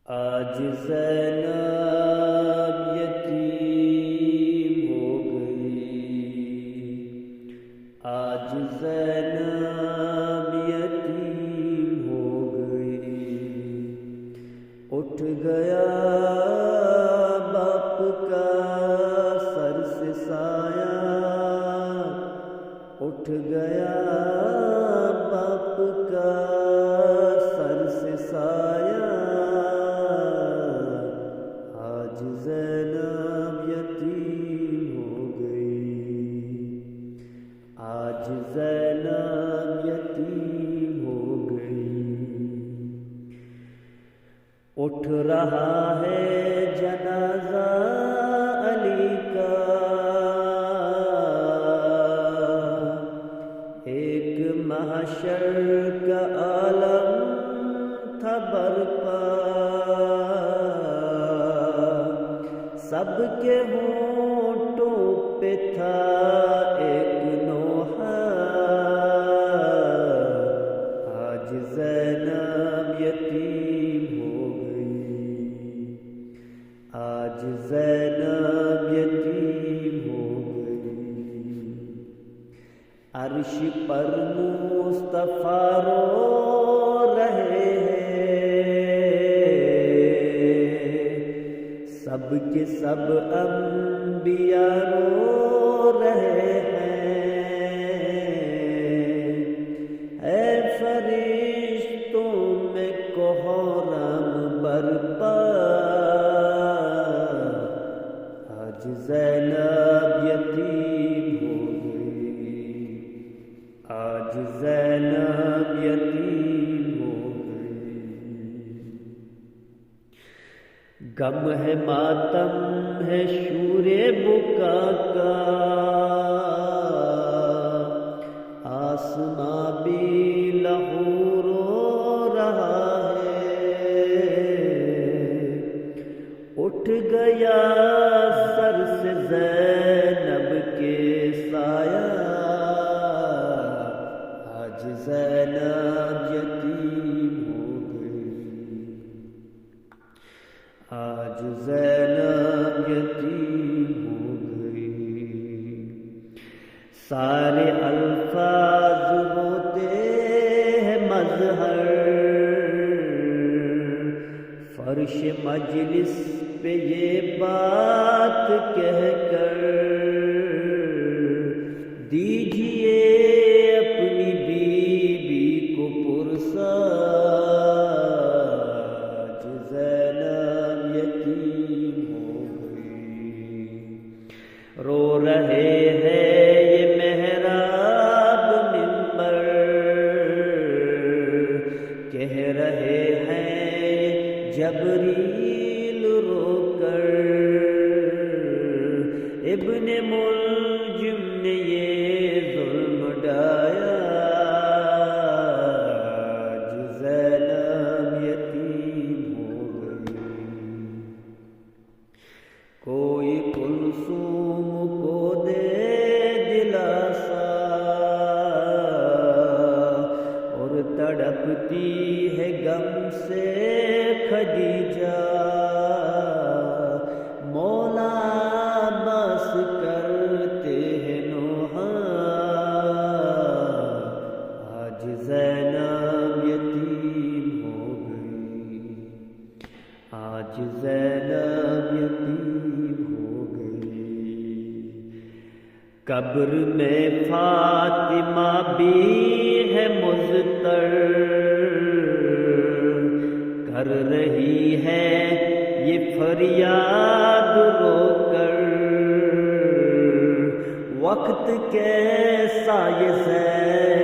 آج زینب یتیم ہو گئی، آج زینب یتیم ہو گئی، اٹھ گیا باپ کا سر سے سایہ، اٹھ گیا باپ کا سر سے سایہ، آج زینب یتیم ہو گئی، آج زینب یتیم ہو گئی، اٹھ رہا ہے جنازہ علی کا، ایک محشر کا عالم تھا برپا، سب کے ہونٹوں پہ تھا ایک نوحہ، آج زینب یتیم ہو گئی، آج زینب یتیم ہو گئی، عرش پر مصطفیٰ رو رہے ہیں، سب کے سب انبیاء رو رہے ہیں، اے فرشتوں میں کوہرام برپا، آج زینب یتیم ہو گئی، آج زینب یتیم ہو گئی، غم ہے ماتم ہے شور بکا کا، آسماں بھی لہو رو رہا ہے، اٹھ گیا سر سے زینب کے سایہ، آج زینب یتیم ہو گئی، آج زینب یتیم ہو گئی، سارے الفاظ ہوتے ہیں مظہر، فرش مجلس پہ یہ بات کہہ کر دیجئے اپنی بیوی کو پرسا، آج زینب یتیم ہو گئی، رو رہے ہیں یہ محراب منبر، کہہ رہے ہیں جبریل رو کر، ابن ملجم نے یہ ظلم ڈھایا، آج زینب یتیم ہو گئی، کوئی کلثوم کو دے دلاسا، اور تڑپتی ہے غم سے خدیجہ، مولا عباس کرتے ہیں نوحہ، آج زینب یتیم ہو گئی، آج زینب یتیم ہو گئی، قبر میں فاطمہ بھی ہے مضطر، کر رہی ہے یہ فریاد رو کر، وقت کیسا یہ زینب